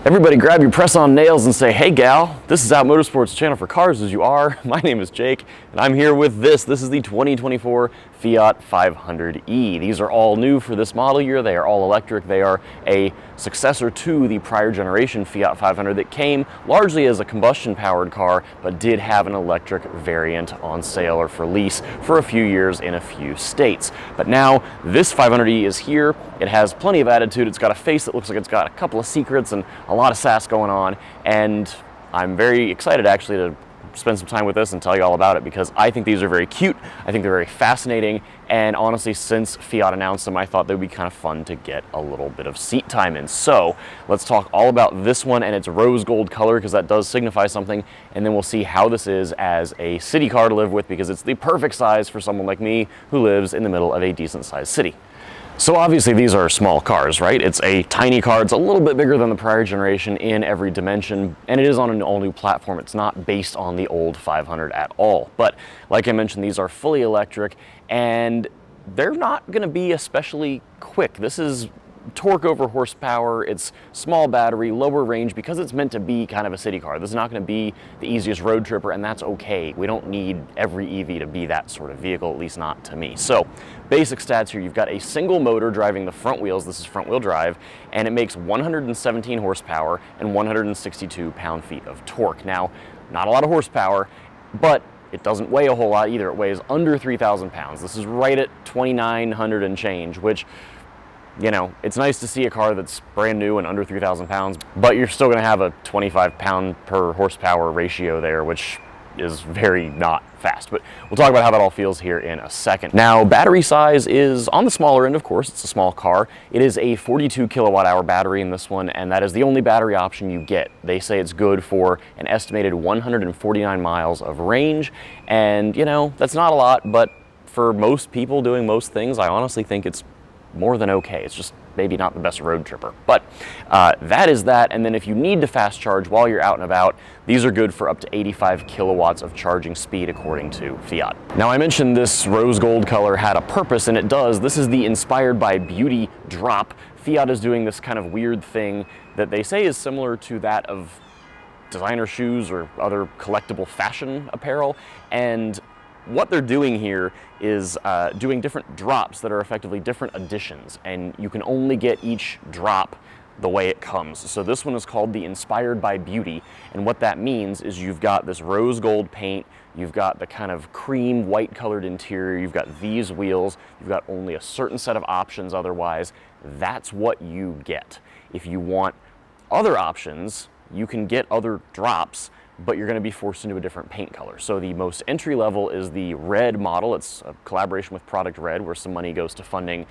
Everybody grab your press-on nails and say, hey gal, this is Out Motorsports channel for cars as you are. My name is Jake, and I'm here with this. This is the 2024 Fiat 500e. These are all new for this model year. They are all electric. They are a successor to the prior generation Fiat 500 that came largely as a combustion-powered car, but did have an electric variant on sale or for lease for a few years in a few states. But now this 500e is here. It has plenty of attitude. It's got a face that looks like it's got a couple of secrets and a lot of sass going on, and I'm very excited actually to spend some time with this and tell you all about it because I think these are very cute. I think they're very fascinating, and honestly, since Fiat announced them, I thought they would be kind of fun to get a little bit of seat time in. So let's talk all about this one and its rose gold color because that does signify something, and then we'll see how this is as a city car to live with because it's the perfect size for someone like me who lives in the middle of a decent sized city. So obviously these are small cars, right? It's a tiny car. It's a little bit bigger than the prior generation in every dimension, and it is on an all-new platform. It's not based on the old 500 at all. But like I mentioned, these are fully electric, and they're not going to be especially quick. This is torque over horsepower. It's small battery, lower range because it's meant to be kind of a city car. This is not going to be the easiest road tripper, and that's okay. We don't need every EV to be that sort of vehicle, at least not to me. So basic stats here, you've got a single motor driving the front wheels. This is front wheel drive, and it makes 117 horsepower and 162 pound-feet of torque. Now, not a lot of horsepower, but it doesn't weigh a whole lot either. It weighs under 3,000 pounds. This is right at 2,900 and change, which, you know, it's nice to see a car that's brand new and under 3,000 pounds, but you're still going to have a 25 pound per horsepower ratio there, which is very not fast. But we'll talk about how that all feels here in a second. Now, battery size is on the smaller end, of course. It's a small car. It is a 42 kilowatt hour battery in this one, and that is the only battery option you get. They say it's good for an estimated 149 miles of range, and you know, that's not a lot, but for most people doing most things, I honestly think it's more than okay. It's just maybe not the best road tripper. But that is that. And then if you need to fast charge while you're out and about, these are good for up to 85 kilowatts of charging speed according to Fiat. Now, I mentioned this rose gold color had a purpose, and it does. This is the Inspired by Beauty drop. Fiat is doing this kind of weird thing that they say is similar to that of designer shoes or other collectible fashion apparel, and what they're doing here is doing different drops that are effectively different editions, and you can only get each drop the way it comes. So this one is called the Inspired by Beauty, and what that means is you've got this rose gold paint, you've got the kind of cream white colored interior, you've got these wheels, you've got only a certain set of options otherwise. That's what you get. If you want other options, you can get other drops, but you're going to be forced into a different paint color. So the most entry level is the red model. It's a collaboration with Product Red, where some money goes to funding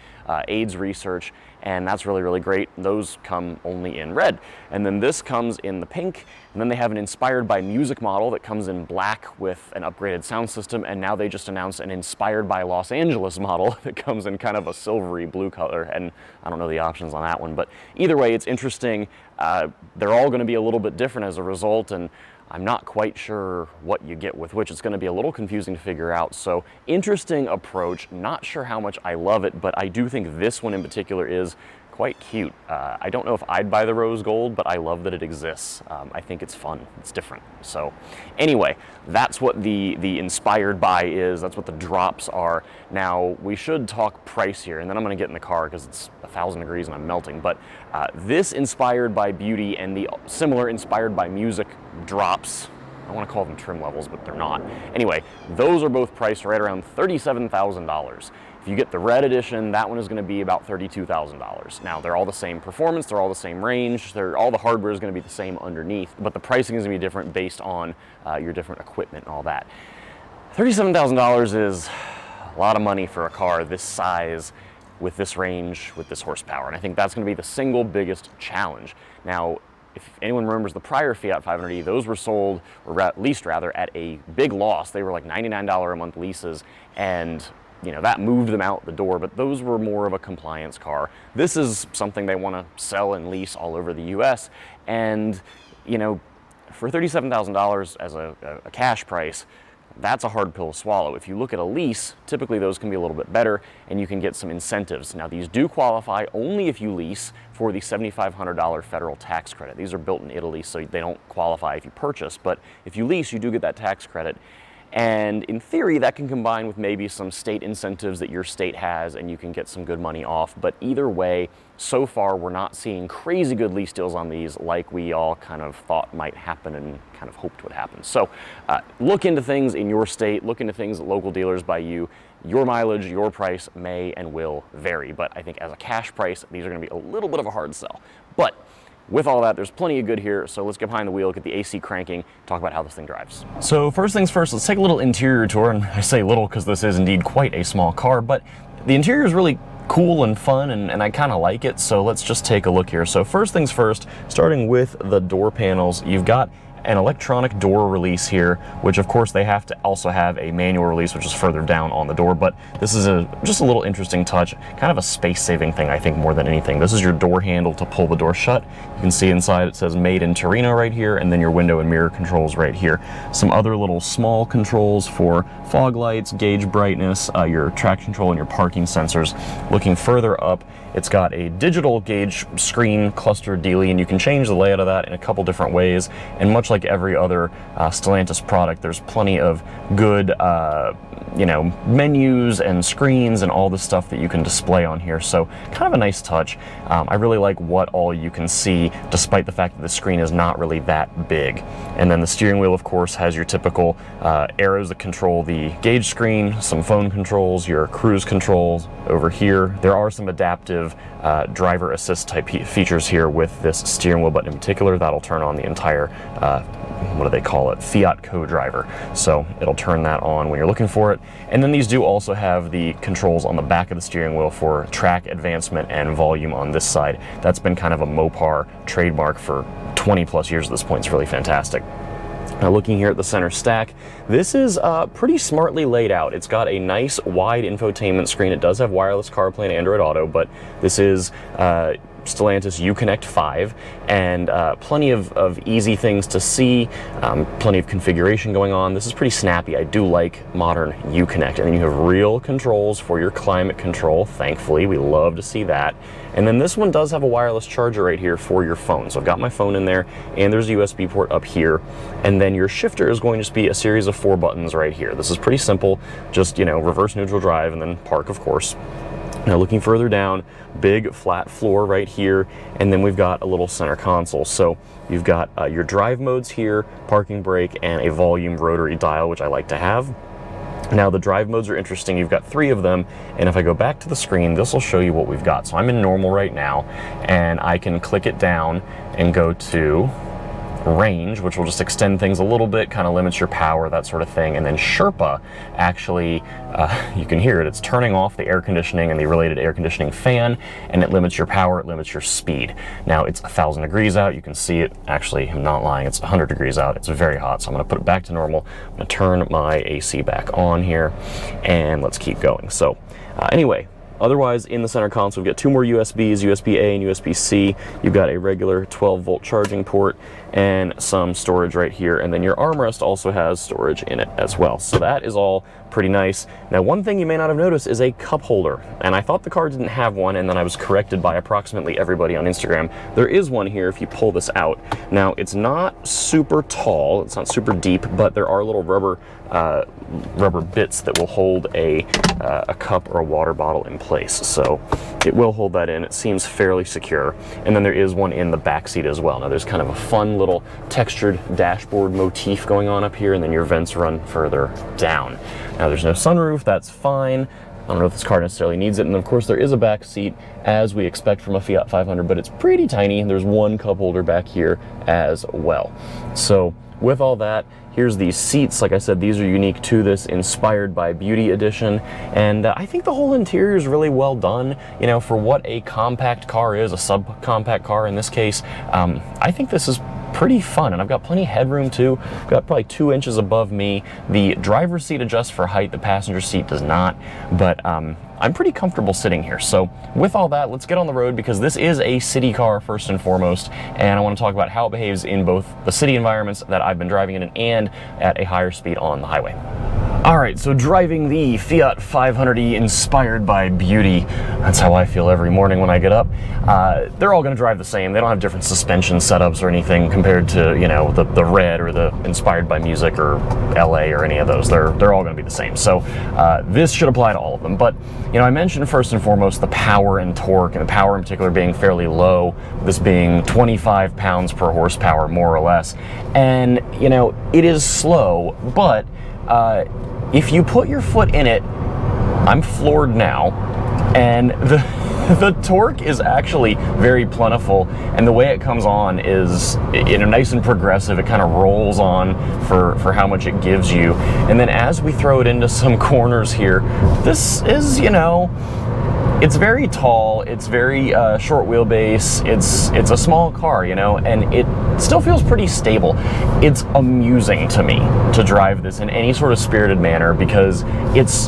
AIDS research, and that's really, really great. Those come only in red. And then this comes in the pink, and then they have an Inspired by Music model that comes in black with an upgraded sound system, and now they just announced an Inspired by Los Angeles model that comes in kind of a silvery blue color, and I don't know the options on that one, but either way, it's interesting. They're all going to be a little bit different as a result, and I'm not quite sure what you get with which. It's going to be a little confusing to figure out. So interesting approach. Not sure how much I love it, but I do think this one in particular is quite cute. I don't know if I'd buy the rose gold, but I love that it exists. I think it's fun. It's different. So anyway, that's what the Inspired by is. That's what the drops are. Now, we should talk price here, and then I'm going to get in the car because it's 1,000 degrees and I'm melting. But this Inspired by Beauty and the similar Inspired by Music drops, I want to call them trim levels, but they're not. Anyway, those are both priced right around $37,000. If you get the red edition, that one is going to be about $32,000. Now, they're all the same performance, they're all the same range, all the hardware is going to be the same underneath, but the pricing is going to be different based on your different equipment and all that. $37,000 is a lot of money for a car this size, with this range, with this horsepower, and I think that's going to be the single biggest challenge. Now, if anyone remembers the prior Fiat 500e, those were sold, or leased rather, at a big loss. They were like $99 a month leases, and you know, that moved them out the door, but those were more of a compliance car. This is something they want to sell and lease all over the US, and you know, for $37,000 as a cash price, that's a hard pill to swallow. If you look at a lease, typically those can be a little bit better and you can get some incentives. Now these do qualify only if you lease for the $7,500 federal tax credit. These are built in Italy, so they don't qualify if you purchase, but if you lease, you do get that tax credit. And in theory, that can combine with maybe some state incentives that your state has and you can get some good money off. But either way, so far, we're not seeing crazy good lease deals on these like we all kind of thought might happen and kind of hoped would happen. So look into things in your state, look into things at local dealers by you. Your mileage, your price may and will vary. But I think as a cash price, these are going to be a little bit of a hard sell. But with all that, there's plenty of good here, so let's get behind the wheel, get the AC cranking, talk about how this thing drives. So first things first, let's take a little interior tour, and I say little because this is indeed quite a small car, but the interior is really cool and fun, and I kind of like it, so let's just take a look here. So first things first, starting with the door panels, you've got an electronic door release here, which of course they have to also have a manual release, which is further down on the door, but this is just a little interesting touch, kind of a space-saving thing, I think, more than anything. This is your door handle to pull the door shut. You can see inside it says made in Torino right here, and then your window and mirror controls right here. Some other little small controls for fog lights, gauge brightness, your traction control, and your parking sensors. Looking further up, it's got a digital gauge screen cluster dealie, and you can change the layout of that in a couple different ways, and much like every other Stellantis product, there's plenty of good menus and screens and all the stuff that you can display on here, so kind of a nice touch. I really like what all you can see, despite the fact that the screen is not really that big. And then the steering wheel, of course, has your typical arrows that control the gauge screen, some phone controls, your cruise controls over here. There are some adaptive driver assist type features here with this steering wheel button in particular. That'll turn on the entire what do they call it? Fiat co-driver. So it'll turn that on when you're looking for it. And then these do also have the controls on the back of the steering wheel for track advancement and volume on this side. That's been kind of a Mopar trademark for 20 plus years at this point. It's really fantastic. Now looking here at the center stack, this is pretty smartly laid out. It's got a nice wide infotainment screen. It does have wireless CarPlay and Android Auto, but this is Stellantis Uconnect 5, and plenty of easy things to see, plenty of configuration going on. This is pretty snappy. I do like modern Uconnect. And then you have real controls for your climate control, thankfully. We love to see that. And then this one does have a wireless charger right here for your phone. So I've got my phone in there, and there's a USB port up here. And then your shifter is going to just be a series of 4 buttons right here. This is pretty simple, just, reverse, neutral, drive, and then park, of course. Now looking further down, big flat floor right here, and then we've got a little center console. So you've got your drive modes here, parking brake, and a volume rotary dial, which I like to have. Now the drive modes are interesting. You've got 3 of them, and if I go back to the screen, this will show you what we've got. So I'm in normal right now, and I can click it down and go to range, which will just extend things a little bit, kind of limits your power, that sort of thing. And then Sherpa, actually, you can hear it, it's turning off the air conditioning and the related air conditioning fan, and it limits your power, it limits your speed. Now it's 1,000 degrees out, you can see it, actually, I'm not lying, it's 100 degrees out, it's very hot, so I'm gonna put it back to normal. I'm gonna turn my AC back on here, and let's keep going. So anyway, otherwise, in the center console, we've got 2 more USBs, USB-A and USB-C. You've got a regular 12-volt charging port and some storage right here. And then your armrest also has storage in it as well. So that is all pretty nice. Now, one thing you may not have noticed is a cup holder. And I thought the car didn't have one, and then I was corrected by approximately everybody on Instagram. There is one here if you pull this out. Now, it's not super tall, it's not super deep, but there are little rubber bits that will hold a cup or a water bottle in place. So it will hold that in. It seems fairly secure. And then there is one in the back seat as well. Now there's kind of a fun little textured dashboard motif going on up here, and then your vents run further down. Now there's no sunroof, that's fine. I don't know if this car necessarily needs it. And of course there is a back seat, as we expect from a Fiat 500, but it's pretty tiny. There's one cup holder back here as well. So with all that, here's these seats. Like I said, these are unique to this, inspired by Beauty Edition. And I think the whole interior is really well done. For what a compact car is, a subcompact car in this case, I think this is pretty fun, and I've got plenty of headroom too. Got probably 2 inches above me. The driver's seat adjusts for height, the passenger seat does not, but I'm pretty comfortable sitting here. So with all that, let's get on the road, because this is a city car first and foremost, and I want to talk about how it behaves in both the city environments that I've been driving in and at a higher speed on the highway. Alright, so driving the Fiat 500e inspired by beauty, that's how I feel every morning when I get up. They're all going to drive the same. They don't have different suspension setups or anything compared to, you know, the red or the inspired by music or LA or any of those. They're all going to be the same. So this should apply to all of them. But, you know, I mentioned first and foremost the power and torque, and the power in particular being fairly low, this being 25 pounds per horsepower, more or less. And, you know, it is slow, but if you put your foot in it, I'm floored now, and the torque is actually very plentiful, and the way it comes on is, you know, nice and progressive. It kind of rolls on for how much it gives you, and then as we throw it into some corners here, this is, you know, it's very tall, it's very short wheelbase, it's a small car, you know, and it still feels pretty stable. It's amusing to me to drive this in any sort of spirited manner, because it's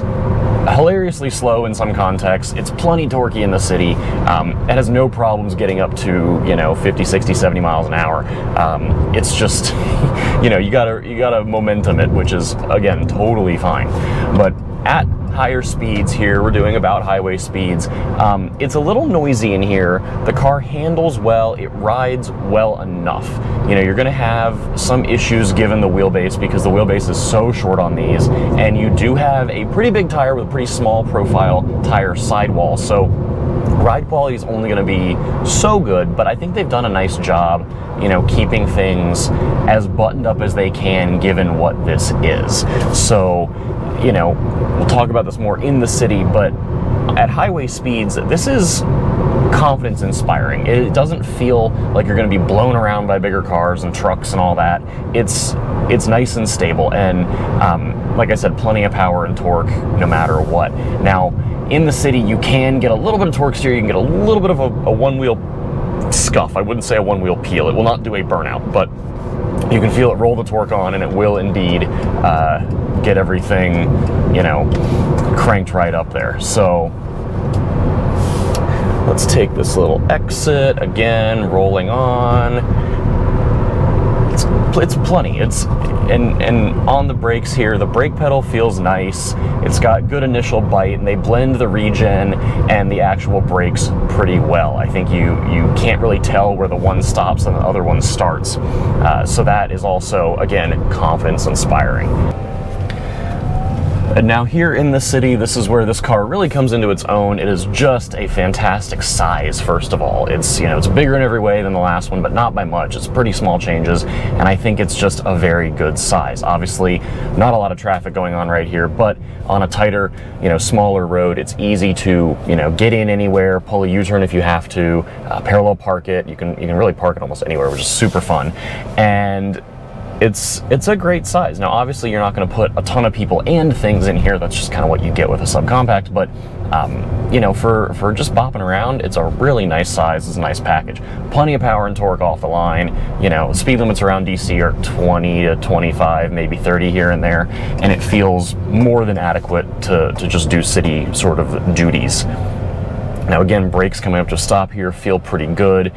hilariously slow in some contexts, it's plenty torquey in the city, it has no problems getting up to, you know, 50, 60, 70 miles an hour. It's just, you know, you gotta momentum it, which is, again, totally fine. But at higher speeds here, we're doing about highway speeds, it's a little noisy in here. The car handles well, it rides well enough. You know, you're gonna have some issues given the wheelbase, because the wheelbase is so short on these, and you do have a pretty big tire with a pretty small profile tire sidewall, so ride quality is only going to be so good. But I think they've done a nice job, you know, keeping things as buttoned up as they can given what this is. So, you know, we'll talk about this more in the city, but at highway speeds, this is confidence inspiring. It doesn't feel like you're going to be blown around by bigger cars and trucks and all that. It's nice and stable, and like I said, plenty of power and torque no matter what. Now, in the city, you can get a little bit of torque steer, you can get a little bit of a one-wheel scuff. I wouldn't say a one-wheel peel. It will not do a burnout, but you can feel it roll the torque on, and it will indeed get everything, you know, cranked right up there. So let's take this little exit again, rolling on. It's plenty. And on the brakes here, the brake pedal feels nice. It's got good initial bite, and they blend the regen and the actual brakes pretty well. I think you can't really tell where the one stops and the other one starts. So that is also, again, confidence inspiring. And now here in the city, this is where this car really comes into its own. It is just a fantastic size, first of all. It's, you know, it's bigger in every way than the last one, but not by much. It's pretty small changes, and I think it's just a very good size. Obviously, not a lot of traffic going on right here, but on a tighter, you know, smaller road, it's easy to, you know, get in anywhere, pull a U-turn if you have to, parallel park it. You can really park it almost anywhere, which is super fun. And it's a great size. Now, obviously, you're not going to put a ton of people and things in here. That's just kind of what you get with a subcompact. But you know, for just bopping around, it's a really nice size. It's a nice package. Plenty of power and torque off the line. You know, speed limits around DC are 20 to 25, maybe 30 here and there, and it feels more than adequate to just do city sort of duties. Now, again, brakes coming up to a stop here feel pretty good.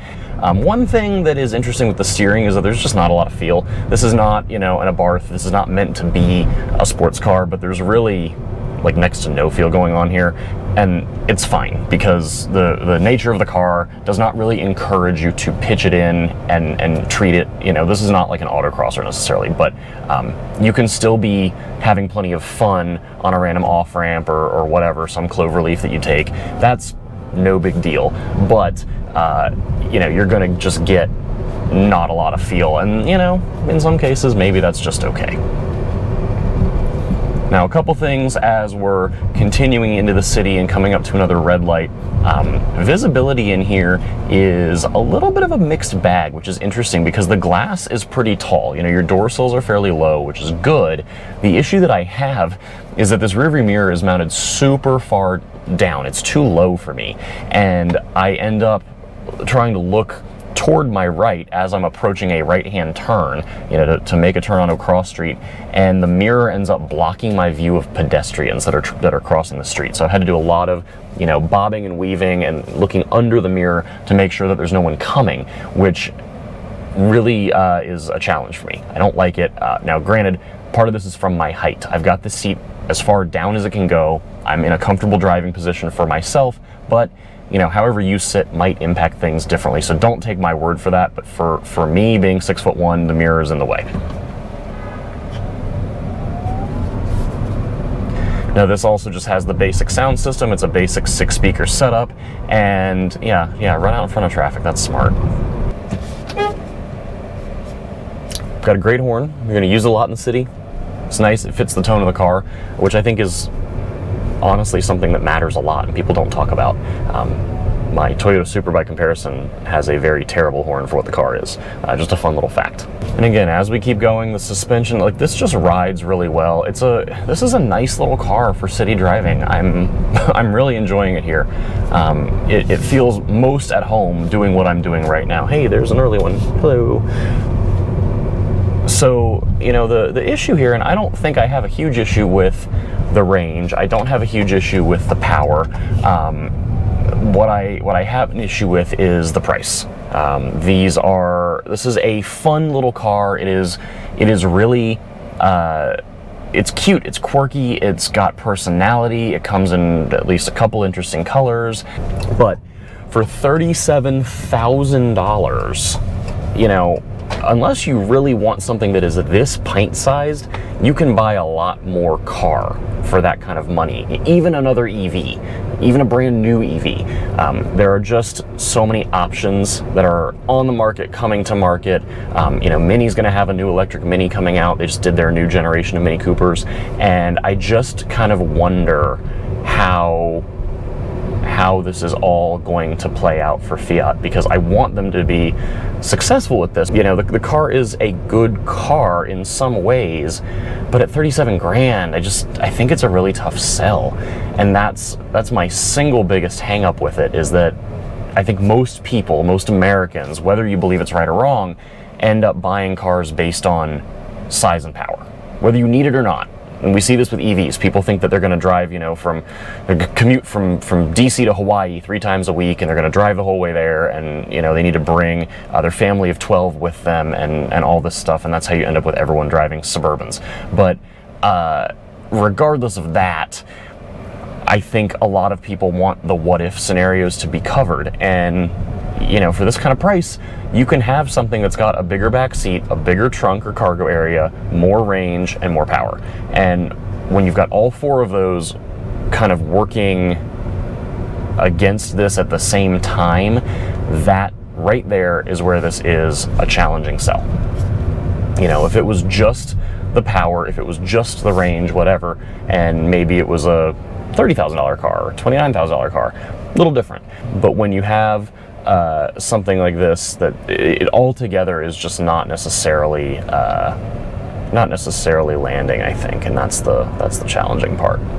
One thing that is interesting with the steering is that there's just not a lot of feel. This is not, you know, an Abarth. This is not meant to be a sports car, but there's really, like, next to no feel going on here. And it's fine, because the nature of the car does not really encourage you to pitch it in and treat it, you know, this is not like an autocrosser necessarily, but you can still be having plenty of fun on a random off-ramp or whatever, some cloverleaf that you take. That's no big deal, but you know, you're gonna just get not a lot of feel, and, you know, in some cases maybe that's just okay. Now, a couple things as we're continuing into the city and coming up to another red light. Visibility in here is a little bit of a mixed bag, which is interesting because the glass is pretty tall. You know, your door sills are fairly low, which is good. The issue that I have is that this rearview mirror is mounted super far down. It's too low for me, and I end up trying to look toward my right as I'm approaching a right-hand turn, you know, to make a turn onto a cross street, and the mirror ends up blocking my view of pedestrians that are crossing the street. So I've had to do a lot of, you know, bobbing and weaving and looking under the mirror to make sure that there's no one coming, which really is a challenge for me. I don't like it. Now, granted, part of this is from my height. I've got the seat as far down as it can go. I'm in a comfortable driving position for myself, but you know, however you sit might impact things differently. So don't take my word for that. But for me, being 6'1", the mirror is in the way. Now, this also just has the basic sound system. It's a basic 6-speaker setup, and yeah, run out in front of traffic. That's smart. Got a great horn. You're going to use it a lot in the city. It's nice. It fits the tone of the car, which I think is honestly something that matters a lot and people don't talk about. My Toyota Supra, by comparison, has a very terrible horn for what the car is. Just a fun little fact. And again, as we keep going, the suspension, like, this just rides really well. This is a nice little car for city driving. I'm really enjoying it here. It feels most at home doing what I'm doing right now. Hey, there's an early one. Hello. So, you know, the issue here, and I don't think I have a huge issue with the range. I don't have a huge issue with the power. What I have an issue with is the price. This is a fun little car. It is really, it's cute, it's quirky, it's got personality, it comes in at least a couple interesting colors, but for $37,000, you know, unless you really want something that is this pint-sized, you can buy a lot more car for that kind of money. Even another EV, even a brand new EV. There are just so many options that are on the market, coming to market. You know, Mini's gonna have a new electric Mini coming out. They just did their new generation of Mini Coopers. And I just kind of wonder how this is all going to play out for Fiat, because I want them to be successful with this. You know, the car is a good car in some ways, but at 37 grand, I think it's a really tough sell. And that's my single biggest hang up with it, is that I think most people, most Americans, whether you believe it's right or wrong, end up buying cars based on size and power, whether you need it or not. And we see this with EVs. People think that they're going to drive, you know, commute from DC to Hawaii 3 times a week, and they're going to drive the whole way there, and, you know, they need to bring their family of 12 with them, and all this stuff, and that's how you end up with everyone driving Suburbans. But regardless of that, I think a lot of people want the what-if scenarios to be covered, and you know, for this kind of price, you can have something that's got a bigger back seat, a bigger trunk or cargo area, more range, and more power. And when you've got all 4 of those kind of working against this at the same time, that right there is where this is a challenging sell. You know, if it was just the power, if it was just the range, whatever, and maybe it was a $30,000 car or $29,000 car, a little different. But when you have something like this, that it altogether is just not necessarily landing, I think, and that's the challenging part.